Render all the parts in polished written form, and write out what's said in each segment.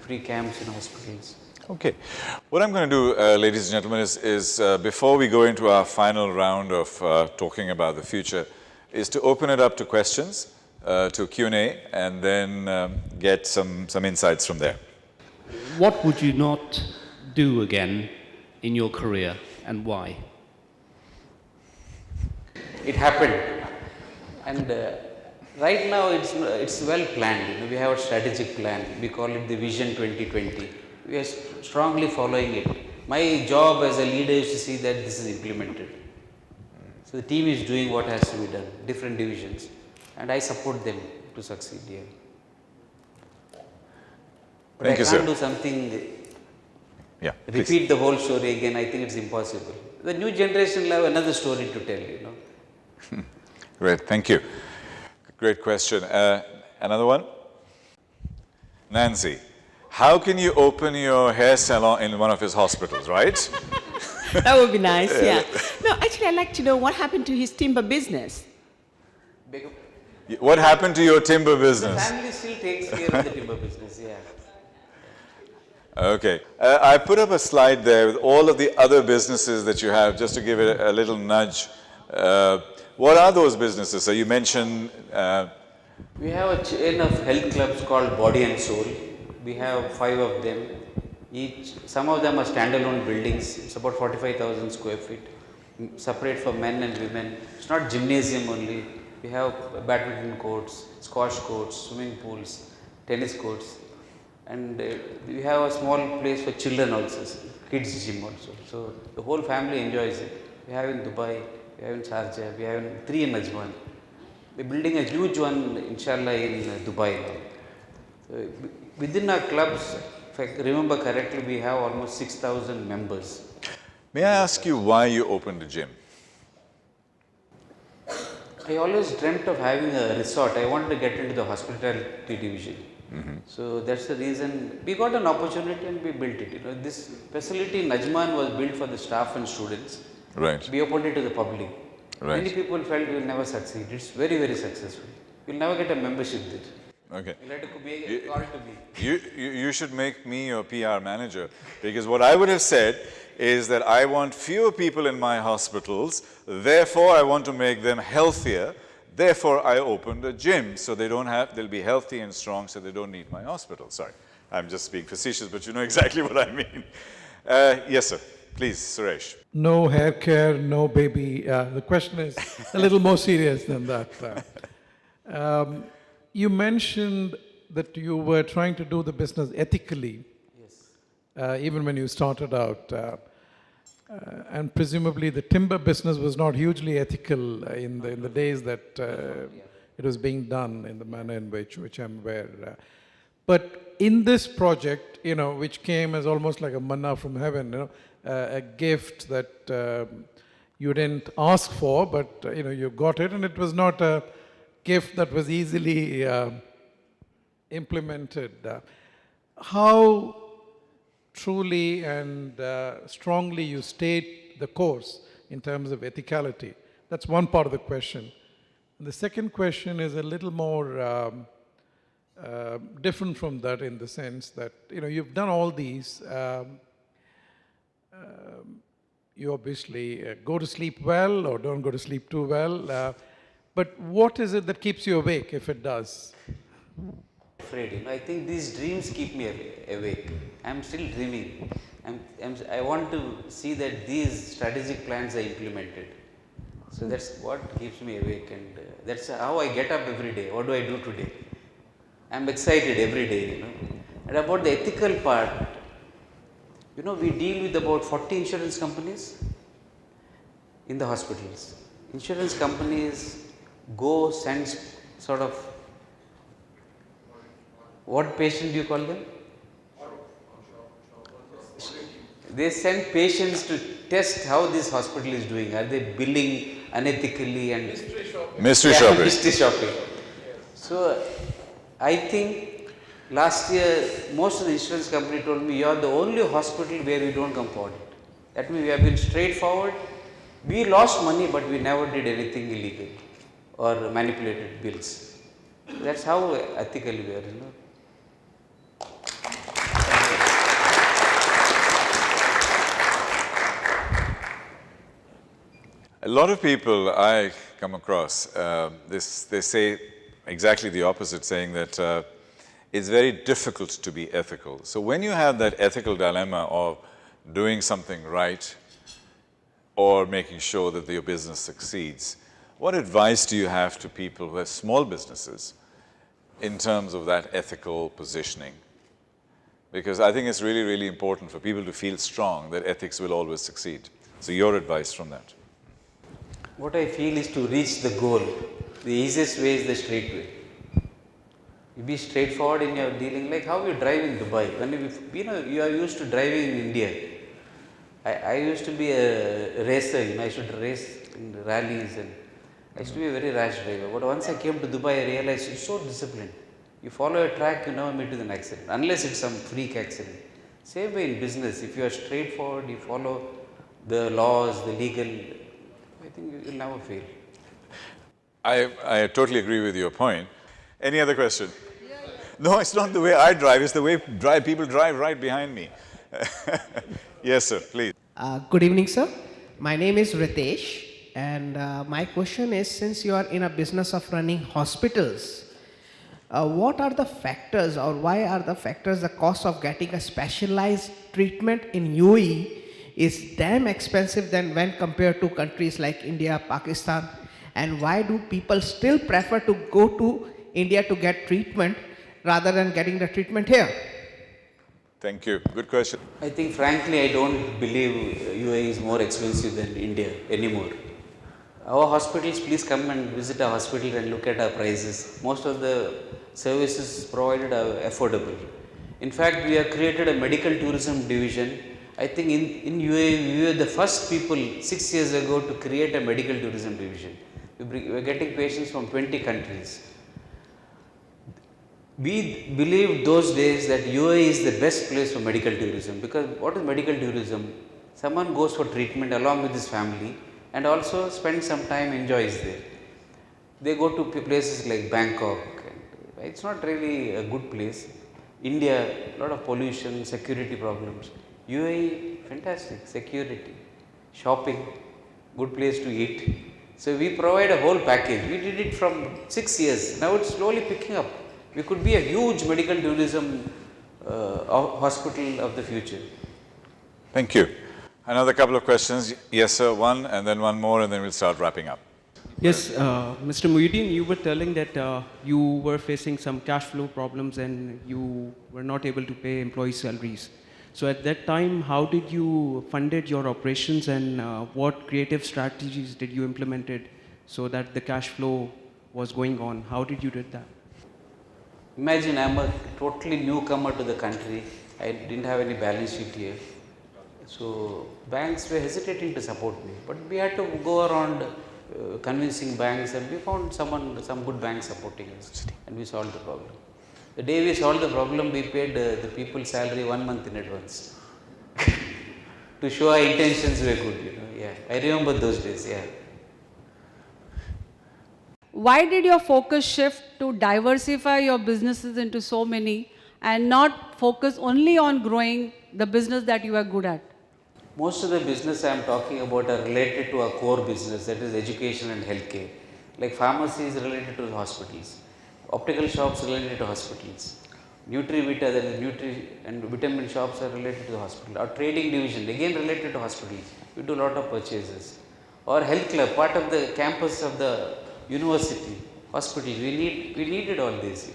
free camps in hospitals. Okay. What I'm going to do, ladies and gentlemen, is before we go into our final round of talking about the future, is to open it up to questions, to Q&A, and then get some insights from there. What would you not do again in your career, and why? It happened, and right now it's well planned. We have a strategic plan. We call it the Vision 2020. We are strongly following it. My job as a leader is to see that this is implemented. So the team is doing what has to be done, different divisions, and I support them to succeed here. But Thank you, I can't sir. do something, Yeah, repeat please. the whole story again. I think it's impossible. The new generation will have another story to tell, Great, thank you. Great question. Another one? Nancy, how can you open your hair salon in one of his hospitals, right? That would be nice, yeah. No, actually, I'd like to know what happened to his timber business. What happened to your timber The business? family still takes care of the timber business, yeah. Okay. I put up a slide there with all of the other businesses that you have, just to give it a little nudge. What are those businesses? So you mentioned... We have a chain of health clubs called Body and Soul. We have 5 of them. Some of them are standalone buildings. It's about 45,000 square feet, separate for men and women. It's not gymnasium only. We have badminton courts, squash courts, swimming pools, tennis courts, and we have a small place for children also, kids gym also. So the whole family enjoys it. We have in Dubai, we have in Sharjah, we have 3 in Ajman. We are building a huge one, inshallah, in Dubai now. So within our clubs, if I remember correctly, we have almost 6,000 members. May I ask you why you opened a gym? I always dreamt of having a resort. I wanted to get into the hospitality division. So that's the reason we got an opportunity and we built it. This facility in Ajman was built for the staff and students. Right. We opened it to the public. Right. Many people felt we will never succeed. It's very, very successful. We'll never get a membership there. Okay. You'll have to be called to me. You should make me your PR manager, because what I would have said is that I want fewer people in my hospitals, therefore I want to make them healthier, therefore I opened a gym so they'll be healthy and strong so they don't need my hospital. Sorry, I'm just being facetious, but you know exactly what I mean. Yes, sir. Please, Suresh. No hair care, no baby. The question is a little more serious than that. You mentioned that you were trying to do the business ethically, yes. Even when you started out. And presumably the timber business was not hugely ethical in the days that it was being done in the manner in which I'm aware. But in this project, which came as almost like a manna from heaven, a gift that you didn't ask for, but you got it, and it was not a gift that was easily implemented. How truly and strongly you state the course in terms of ethicality? That's one part of the question. And the second question is a little more different from that, in the sense that you've done all these. You obviously go to sleep well or don't go to sleep too well. But what is it that keeps you awake, if it does? Afraid. I think these dreams keep me awake. I'm still dreaming. I want to see that these strategic plans are implemented. So that's what keeps me awake, and that's how I get up every day. What do I do today? I'm excited every day, And about the ethical part, we deal with about 40 insurance companies in the hospitals. Insurance companies send sort of, what patient do you call them? They send patients to test how this hospital is doing. Are they billing unethically and mystery shopping? Mystery shopping. So I think last year most of the insurance company told me, you are the only hospital where we don't come for audit. That means we have been straightforward. We lost money, but we never did anything illegal or manipulated bills. That's how ethical we are, lot of people I come across, they say exactly the opposite, saying that it's very difficult to be ethical. So when you have that ethical dilemma of doing something right or making sure that your business succeeds, what advice do you have to people who have small businesses in terms of that ethical positioning? Because I think it's really, really important for people to feel strong that ethics will always succeed. So your advice from that? What I feel is to reach the goal, the easiest way is the straight way. You be straightforward in your dealing, like how you drive in Dubai. When you are used to driving in India. I used to be a racer, I should race in rallies, and I used to be a very rash driver. But once I came to Dubai, I realized it's so disciplined. You follow a track, you never meet with an accident, unless it's some freak accident. Same way in business, if you are straightforward, you follow the laws, the legal, I think you will never fail. I totally agree with your point. Any other question? No, it's not the way I drive, it's the way people drive right behind me. Yes, sir, please. Good evening, sir. My name is Ritesh, and my question is, since you are in a business of running hospitals, what are the factors, or why are the factors, the cost of getting a specialized treatment in UAE is damn expensive than when compared to countries like India, Pakistan, and why do people still prefer to go to India to get treatment rather than getting the treatment here? Thank you. Good question. I think frankly, I don't believe UAE is more expensive than India anymore. Our hospitals, please come and visit our hospital and look at our prices. Most of the services provided are affordable. In fact, we have created a medical tourism division. I think in UAE, we were the first people 6 years ago to create a medical tourism division. We are getting patients from 20 countries. We believed those days that UAE is the best place for medical tourism, because what is medical tourism? Someone goes for treatment along with his family and also spends some time, enjoys there. They go to places like Bangkok. It's not really a good place. India, a lot of pollution, security problems. UAE, fantastic, security, shopping, good place to eat. So we provide a whole package. We did it from 6 years. Now it's slowly picking up. We could be a huge medical tourism hospital of the future. Thank you. Another couple of questions. Yes, sir, one, and then one more, and then we'll start wrapping up. Yes, Mr. Muhyiddin, you were telling that you were facing some cash flow problems and you were not able to pay employee salaries. So at that time, how did you funded your operations, and what creative strategies did you implemented so that the cash flow was going on? How did you do that? Imagine I'm a totally newcomer to the country. I didn't have any balance sheet here. So banks were hesitating to support me, but we had to go around convincing banks, and we found some good banks supporting us, and we solved the problem. The day we solved the problem, we paid the people's salary 1 month in advance to show our intentions were good. Yeah, I remember those days. Yeah. Why did your focus shift to diversify your businesses into so many and not focus only on growing the business that you are good at? Most of the business I am talking about are related to our core business, that is education and healthcare. Like pharmacy is related to the hospitals, optical shops related to hospitals, NutriVita, that is Nutri and vitamin shops are related to the hospital. Our trading division again related to hospitals. We do a lot of purchases. Our health club, part of the campus of the university, hospital. We needed all this.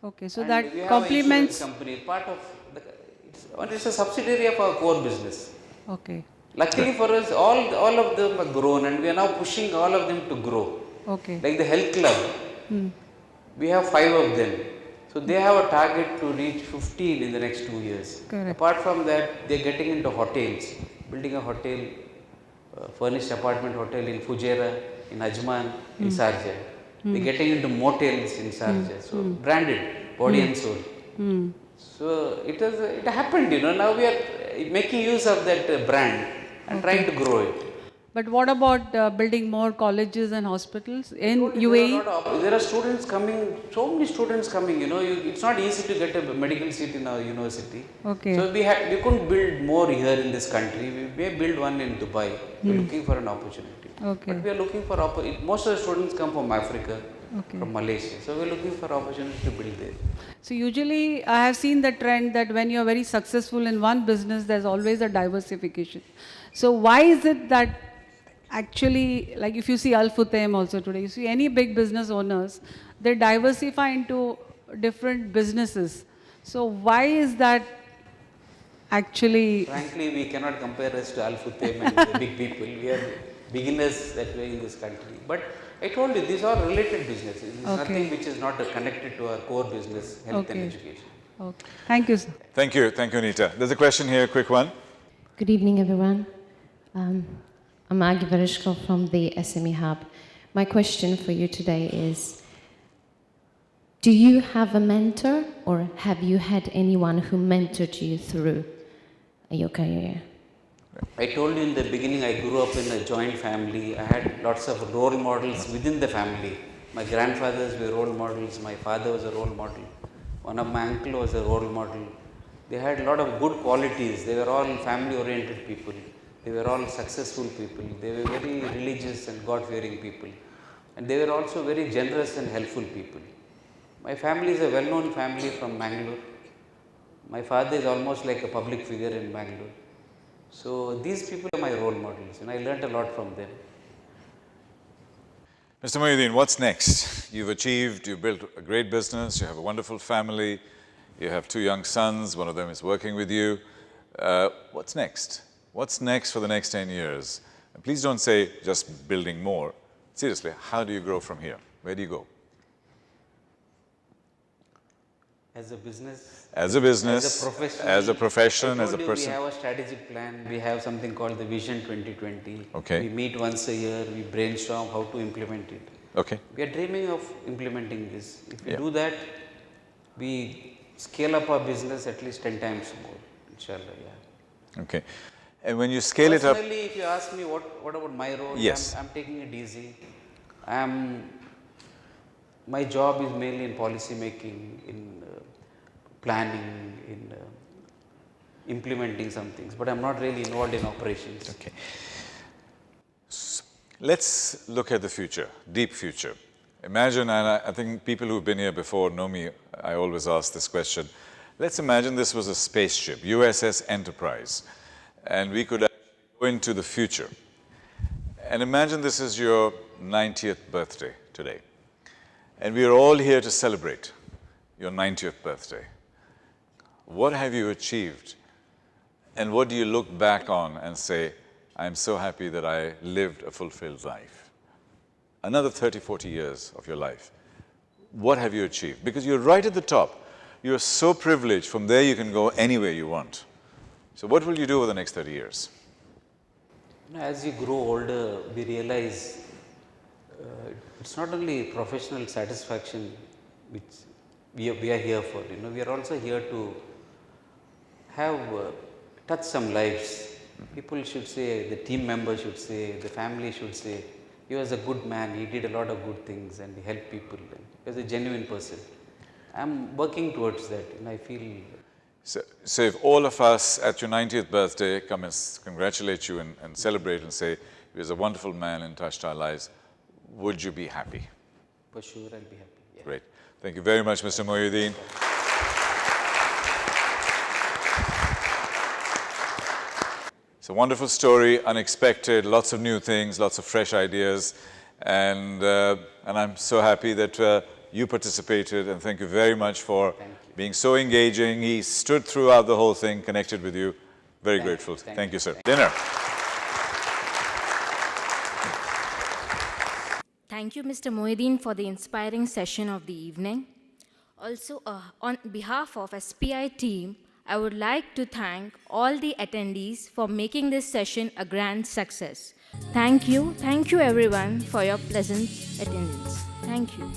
Okay, so And that we have complements. an insurance company, part of it's a subsidiary of our core business. Okay, Luckily for us, all of them are grown, and we are now pushing all of them to grow. okay. Like the health club, we have 5 of them. So they have a target to reach 15 in the next 2 years. Correct. Apart from that, they are getting into hotels, building a hotel, furnished apartment hotel in Fujairah, in Ajman, in Sharjah. They are getting into motels in Sharjah. So branded, body and soul. So it happened, now we are making use of that brand and trying to grow it. But what about building more colleges and hospitals in There are UAE? there are students coming, so many students coming, it's not easy to get a medical seat in our university. Okay. So we couldn't build more here in this country. We may build one in Dubai. We're looking for an opportunity. Okay. But we are looking for, most of the students come from Africa, Okay. from Malaysia. So we're looking for opportunity to build there. So usually I have seen the trend that when you're very successful in one business, there's always a diversification. So why is it that actually, like if you see Al Futtaim also today, you see any big business owners, they diversify into different businesses. So why is that actually? Frankly, we cannot compare us to Al Futtaim and the big people. We are beginners that way in this country. But I told you, these are related businesses. There's nothing which is not connected to our core business, health and education. Okay. Thank you, sir. Thank you, Anita. There's a question here, a quick one. Good evening, everyone. I'm Agi Varishko from the SME Hub. My question for you today is, do you have a mentor or have you had anyone who mentored you through your career? I told you in the beginning, I grew up in a joint family. I had lots of role models within the family. My grandfathers were role models. My father was a role model. One of my uncle was a role model. They had a lot of good qualities. They were all family-oriented people. They were all successful people. They were very religious and God-fearing people. And they were also very generous and helpful people. My family is a well-known family from Bangalore. My father is almost like a public figure in Bangalore. So these people are my role models, and I learned a lot from them. Mr. Mohyuddin, what's next? You've built a great business, you have a wonderful family, you have 2 young sons, one of them is working with you. What's next? What's next for the next 10 years? And please don't say just building more. Seriously, how do you grow from here? Where do you go? As a business, As a business, as a profession, as a person. We have a strategic plan. We have something called the Vision 2020. Okay. We meet once a year. We brainstorm how to implement it. Okay. We are dreaming of implementing this. If we Yeah. do that, we scale up our business at least 10 times more, inshallah. Yeah. Okay. And when you scale it up, Personally, if you ask me what about my role, Yes. I'm taking it easy. My job is mainly in policy making, in planning, in implementing some things, but I'm not really involved in operations. okay. Let's look at the future, deep future. Imagine, and I think people who've been here before know me, I always ask this question. Let's imagine this was a spaceship, USS Enterprise, and we could go into the future. And imagine this is your 90th birthday today. And we are all here to celebrate your 90th birthday. What have you achieved? And what do you look back on and say, I'm so happy that I lived a fulfilled life? Another 30, 40 years of your life. What have you achieved? Because you're right at the top. You're so privileged. From there you can go anywhere you want. So what will you do over the next 30 years? As you grow older, we realize it's not only professional satisfaction which we are here for. We are also here to have touch some lives. People should say, the team members should say, the family should say, he was a good man, he did a lot of good things and he helped people. He was a genuine person. I'm working towards that, and I feel. So if all of us at your 90th birthday come and congratulate you and celebrate and say, he was a wonderful man and touched our lives, would you be happy? For sure, I'll be happy. Yeah. Great. Thank you very much, Mr. Mohyuddin. It's a wonderful story, unexpected, lots of new things, lots of fresh ideas, and I'm so happy that you participated, and thank you very much for being so engaging. He stood throughout the whole thing, connected with you. Very grateful. Thank you, sir. Dinner. Thank you, Mr. Mohyuddin, for the inspiring session of the evening. Also, on behalf of SPI team, I would like to thank all the attendees for making this session a grand success. Thank you everyone for your pleasant attendance. Thank you.